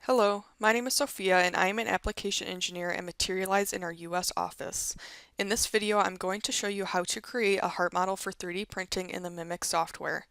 Hello, my name is Sophia and I am an application engineer at Materialise in our US office. In this video, I'm going to show you how to create a heart model for 3D printing in the Mimics software.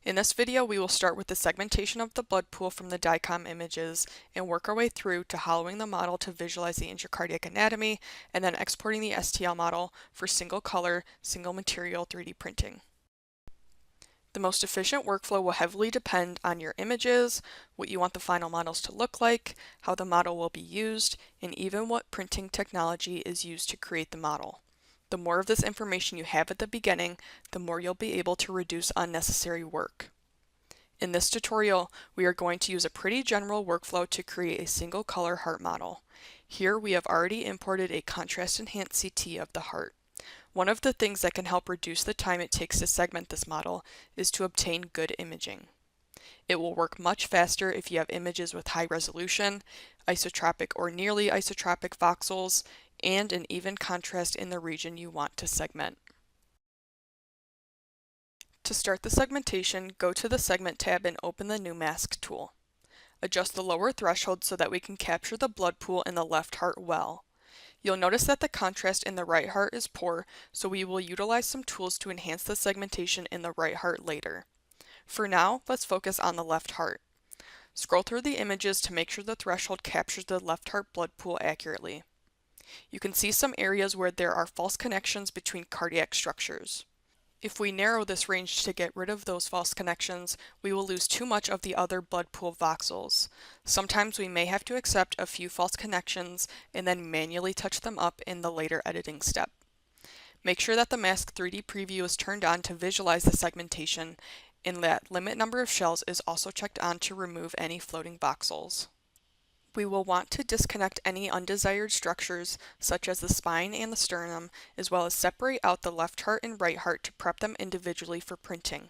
In this video, we will start with the segmentation of the blood pool from the DICOM images and work our way through to hollowing the model to visualize the intracardiac anatomy and then exporting the STL model for single color, single material 3D printing. The most efficient workflow will heavily depend on your images, what you want the final models to look like, how the model will be used, and even what printing technology is used to create the model. The more of this information you have at the beginning, the more you'll be able to reduce unnecessary work. In this tutorial, we are going to use a pretty general workflow to create a single color heart model. Here we have already imported a contrast enhanced CT of the heart. One of the things that can help reduce the time it takes to segment this model is to obtain good imaging. It will work much faster if you have images with high resolution, isotropic or nearly isotropic voxels, and an even contrast in the region you want to segment. To start the segmentation, go to the Segment tab and open the New Mask tool. Adjust the lower threshold so that we can capture the blood pool in the left heart well. You'll notice that the contrast in the right heart is poor, so we will utilize some tools to enhance the segmentation in the right heart later. For now, let's focus on the left heart. Scroll through the images to make sure the threshold captures the left heart blood pool accurately. You can see some areas where there are false connections between cardiac structures. If we narrow this range to get rid of those false connections, we will lose too much of the other blood pool voxels. Sometimes we may have to accept a few false connections and then manually touch them up in the later editing step. Make sure that the Mask 3D preview is turned on to visualize the segmentation, and that limit number of shells is also checked on to remove any floating voxels. We will want to disconnect any undesired structures, such as the spine and the sternum, as well as separate out the left heart and right heart to prep them individually for printing.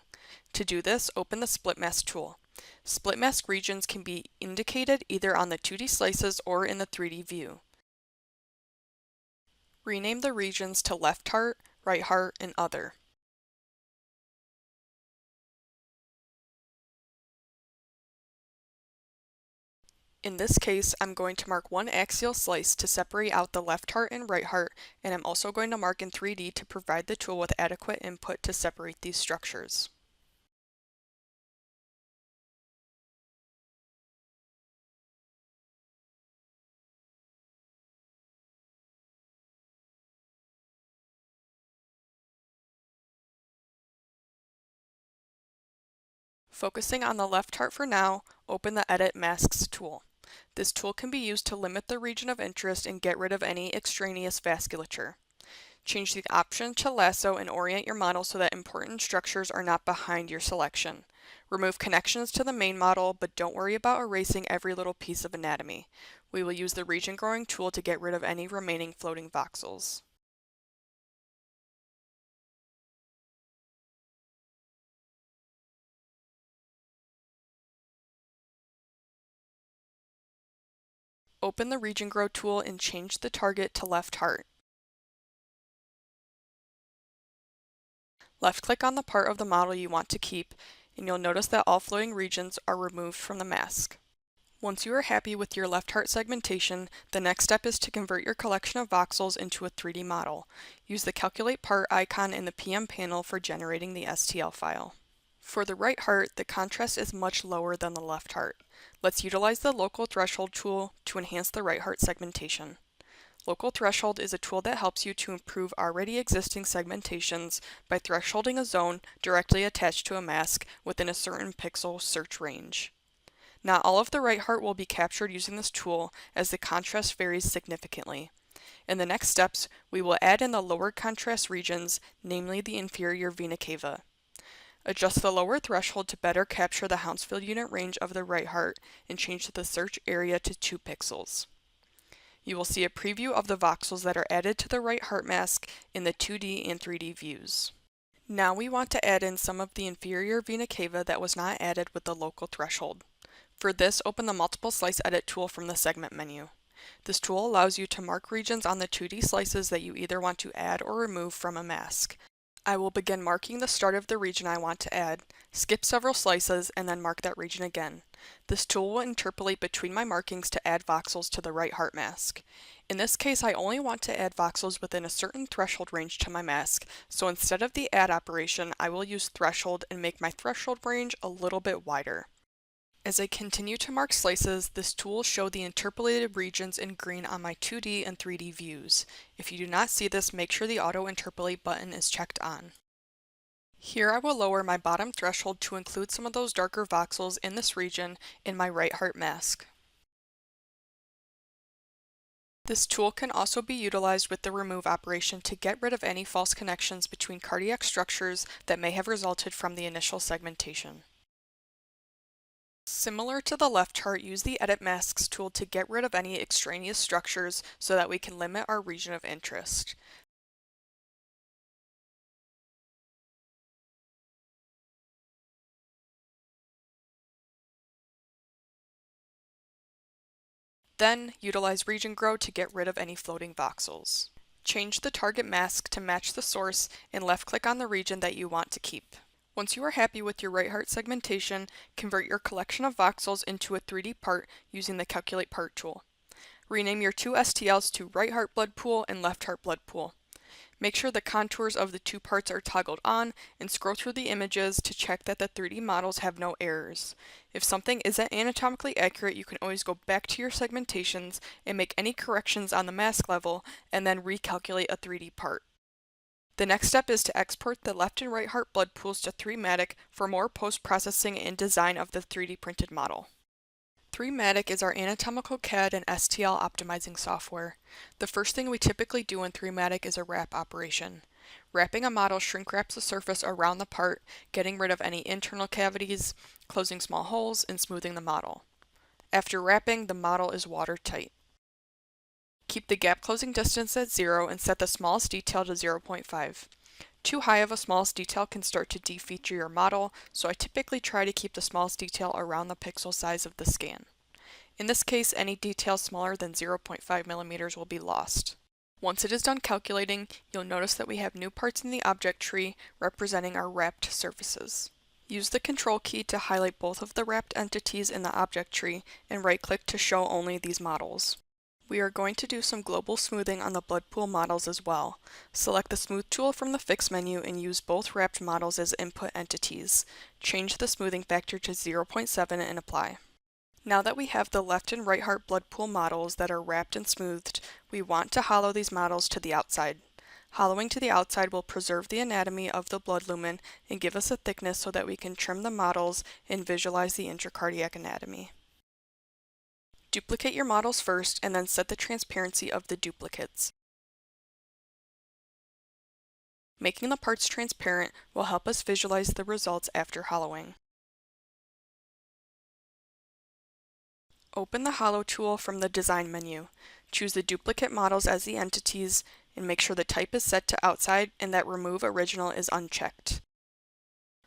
To do this, open the Split Mask tool. Split mask regions can be indicated either on the 2D slices or in the 3D view. Rename the regions to left heart, right heart, and other. In this case, I'm going to mark one axial slice to separate out the left heart and right heart, and I'm also going to mark in 3D to provide the tool with adequate input to separate these structures. Focusing on the left heart for now, open the Edit Masks tool. This tool can be used to limit the region of interest and get rid of any extraneous vasculature. Change the option to lasso and orient your model so that important structures are not behind your selection. Remove connections to the main model, but don't worry about erasing every little piece of anatomy. We will use the region growing tool to get rid of any remaining floating voxels. Open the Region Grow tool and change the target to left heart. Left-click on the part of the model you want to keep, and you'll notice that all floating regions are removed from the mask. Once you are happy with your left heart segmentation, the next step is to convert your collection of voxels into a 3D model. Use the Calculate Part icon in the PM panel for generating the STL file. For the right heart, the contrast is much lower than the left heart. Let's utilize the Local Threshold tool to enhance the right heart segmentation. Local Threshold is a tool that helps you to improve already existing segmentations by thresholding a zone directly attached to a mask within a certain pixel search range. Not all of the right heart will be captured using this tool, as the contrast varies significantly. In the next steps, we will add in the lower contrast regions, namely the inferior vena cava. Adjust the lower threshold to better capture the Hounsfield unit range of the right heart and change the search area to 2 pixels. You will see a preview of the voxels that are added to the right heart mask in the 2D and 3D views. Now we want to add in some of the inferior vena cava that was not added with the local threshold. For this, open the Multiple Slice Edit tool from the Segment menu. This tool allows you to mark regions on the 2D slices that you either want to add or remove from a mask. I will begin marking the start of the region I want to add, skip several slices, and then mark that region again. This tool will interpolate between my markings to add voxels to the right heart mask. In this case, I only want to add voxels within a certain threshold range to my mask, so instead of the add operation, I will use threshold and make my threshold range a little bit wider. As I continue to mark slices, this tool will show the interpolated regions in green on my 2D and 3D views. If you do not see this, make sure the Auto Interpolate button is checked on. Here I will lower my bottom threshold to include some of those darker voxels in this region in my right heart mask. This tool can also be utilized with the remove operation to get rid of any false connections between cardiac structures that may have resulted from the initial segmentation. Similar to the left heart, use the Edit Masks tool to get rid of any extraneous structures so that we can limit our region of interest. Then, utilize Region Grow to get rid of any floating voxels. Change the target mask to match the source and left-click on the region that you want to keep. Once you are happy with your right heart segmentation, convert your collection of voxels into a 3D part using the Calculate Part tool. Rename your two STLs to right heart blood pool and left heart blood pool. Make sure the contours of the two parts are toggled on and scroll through the images to check that the 3D models have no errors. If something isn't anatomically accurate, you can always go back to your segmentations and make any corrections on the mask level and then recalculate a 3D part. The next step is to export the left and right heart blood pools to 3matic for more post-processing and design of the 3D printed model. 3matic is our anatomical CAD and STL optimizing software. The first thing we typically do in 3matic is a wrap operation. Wrapping a model shrink wraps the surface around the part, getting rid of any internal cavities, closing small holes, and smoothing the model. After wrapping, the model is watertight. Keep the gap closing distance at 0 and set the smallest detail to 0.5. Too high of a smallest detail can start to defeature your model, so I typically try to keep the smallest detail around the pixel size of the scan. In this case, any detail smaller than 0.5 millimeters will be lost. Once it is done calculating, you'll notice that we have new parts in the object tree representing our wrapped surfaces. Use the Control key to highlight both of the wrapped entities in the object tree and right-click to show only these models. We are going to do some global smoothing on the blood pool models as well. Select the Smooth tool from the Fix menu and use both wrapped models as input entities. Change the smoothing factor to 0.7 and apply. Now that we have the left and right heart blood pool models that are wrapped and smoothed, we want to hollow these models to the outside. Hollowing to the outside will preserve the anatomy of the blood lumen and give us a thickness so that we can trim the models and visualize the intracardiac anatomy. Duplicate your models first and then set the transparency of the duplicates. Making the parts transparent will help us visualize the results after hollowing. Open the Hollow tool from the Design menu. Choose the duplicate models as the entities and make sure the type is set to outside and that Remove Original is unchecked.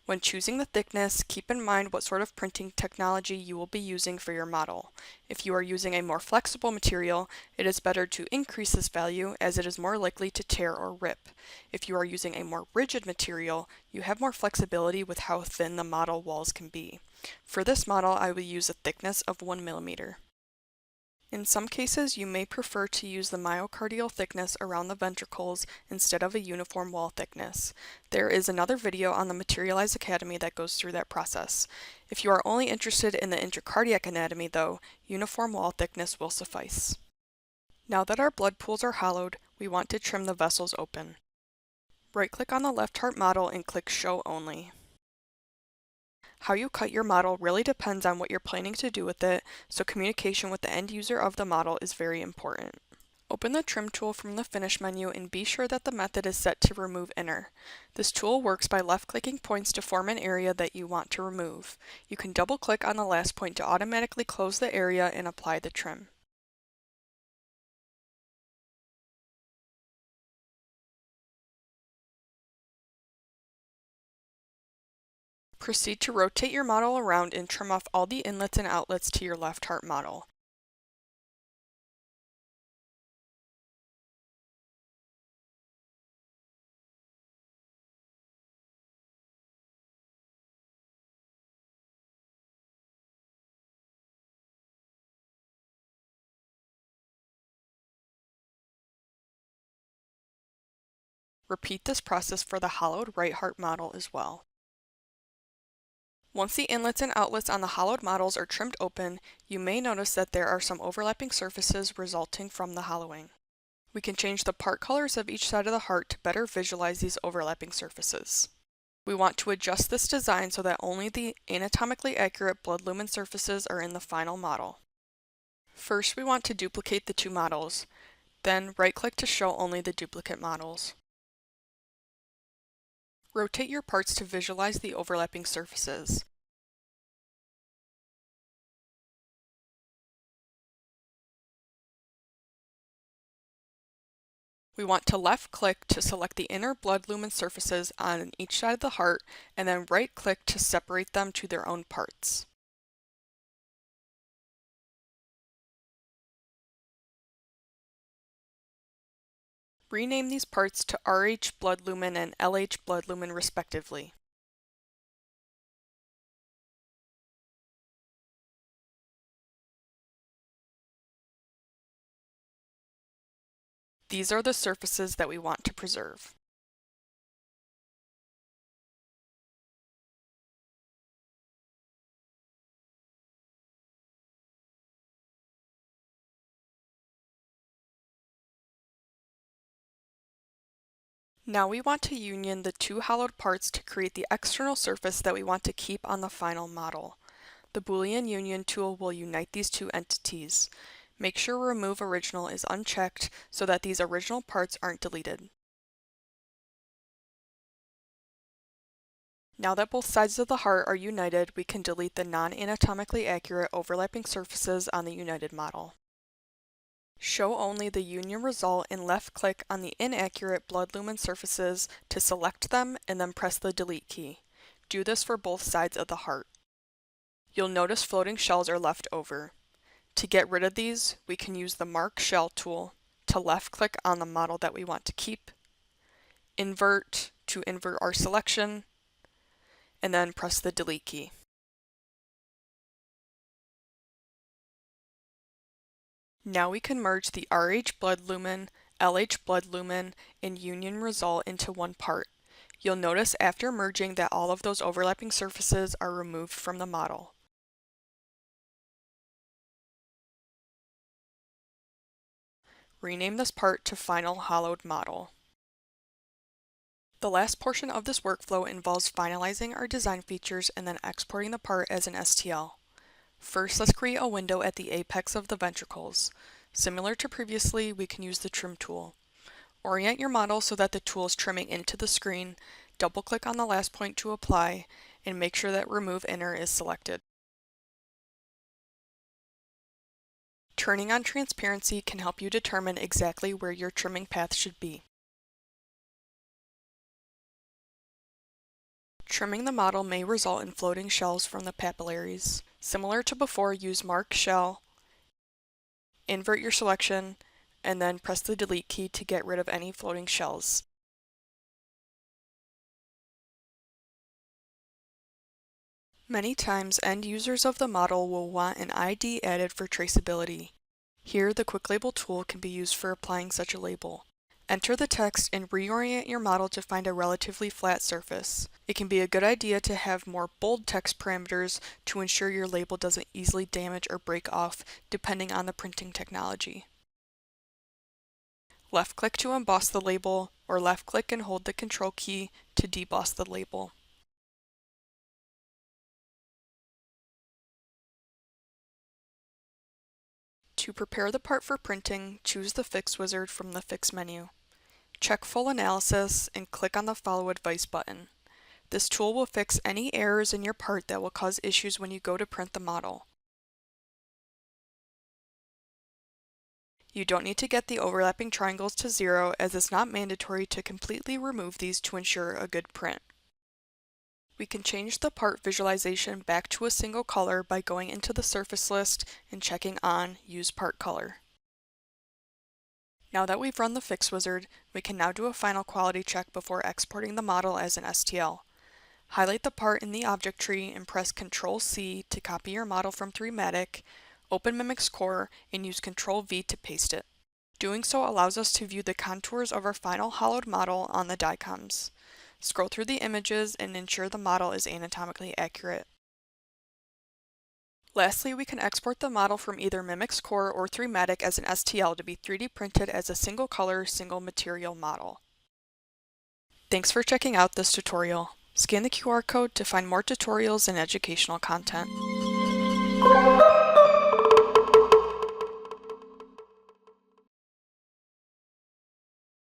When choosing the thickness, keep in mind what sort of printing technology you will be using for your model. If you are using a more flexible material, it is better to increase this value as it is more likely to tear or rip. If you are using a more rigid material, you have more flexibility with how thin the model walls can be. For this model, I will use a thickness of 1 millimeter. In some cases, you may prefer to use the myocardial thickness around the ventricles instead of a uniform wall thickness. There is another video on the Materialise Academy that goes through that process. If you are only interested in the intracardiac anatomy though, uniform wall thickness will suffice. Now that our blood pools are hollowed, we want to trim the vessels open. Right-click on the left heart model and click Show Only. How you cut your model really depends on what you're planning to do with it, so communication with the end user of the model is very important. Open the Trim tool from the Finish menu and be sure that the method is set to Remove Inner. This tool works by left-clicking points to form an area that you want to remove. You can double-click on the last point to automatically close the area and apply the trim. Proceed to rotate your model around and trim off all the inlets and outlets to your left heart model. Repeat this process for the hollowed right heart model as well. Once the inlets and outlets on the hollowed models are trimmed open, you may notice that there are some overlapping surfaces resulting from the hollowing. We can change the part colors of each side of the heart to better visualize these overlapping surfaces. We want to adjust this design so that only the anatomically accurate blood lumen surfaces are in the final model. First, we want to duplicate the two models, then right-click to show only the duplicate models. Rotate your parts to visualize the overlapping surfaces. We want to left-click to select the inner blood lumen surfaces on each side of the heart, and then right-click to separate them to their own parts. Rename these parts to RH blood lumen and LH blood lumen respectively. These are the surfaces that we want to preserve. Now we want to union the two hollowed parts to create the external surface that we want to keep on the final model. The Boolean union tool will unite these two entities. Make sure Remove Original is unchecked so that these original parts aren't deleted. Now that both sides of the heart are united, we can delete the non-anatomically accurate overlapping surfaces on the united model. Show only the union result and left-click on the inaccurate blood lumen surfaces to select them and then press the Delete key. Do this for both sides of the heart. You'll notice floating shells are left over. To get rid of these, we can use the Mark Shell tool to left-click on the model that we want to keep, invert to invert our selection, and then press the Delete key. Now we can merge the RH blood lumen, LH blood lumen, and union result into one part. You'll notice after merging that all of those overlapping surfaces are removed from the model. Rename this part to Final Hollowed Model. The last portion of this workflow involves finalizing our design features and then exporting the part as an STL. First, let's create a window at the apex of the ventricles. Similar to previously, we can use the Trim tool. Orient your model so that the tool is trimming into the screen, double-click on the last point to apply, and make sure that Remove Inner is selected. Turning on transparency can help you determine exactly where your trimming path should be. Trimming the model may result in floating shells from the papillaries. Similar to before, use Mark Shell, invert your selection, and then press the Delete key to get rid of any floating shells. Many times, end users of the model will want an ID added for traceability. Here, the Quick Label tool can be used for applying such a label. Enter the text and reorient your model to find a relatively flat surface. It can be a good idea to have more bold text parameters to ensure your label doesn't easily damage or break off depending on the printing technology. Left-click to emboss the label, or left-click and hold the Control key to deboss the label. To prepare the part for printing, choose the Fix wizard from the Fix menu. Check Full Analysis and click on the Follow Advice button. This tool will fix any errors in your part that will cause issues when you go to print the model. You don't need to get the overlapping triangles to 0, as it's not mandatory to completely remove these to ensure a good print. We can change the part visualization back to a single color by going into the surface list and checking on Use Part Color. Now that we've run the Fix wizard, we can now do a final quality check before exporting the model as an STL. Highlight the part in the object tree and press Ctrl-C to copy your model from 3matic, open Mimics Core, and use Ctrl-V to paste it. Doing so allows us to view the contours of our final hollowed model on the DICOMs. Scroll through the images and ensure the model is anatomically accurate. Lastly, we can export the model from either Mimics Core or 3matic as an STL to be 3D printed as a single color, single material model. Thanks for checking out this tutorial. Scan the QR code to find more tutorials and educational content.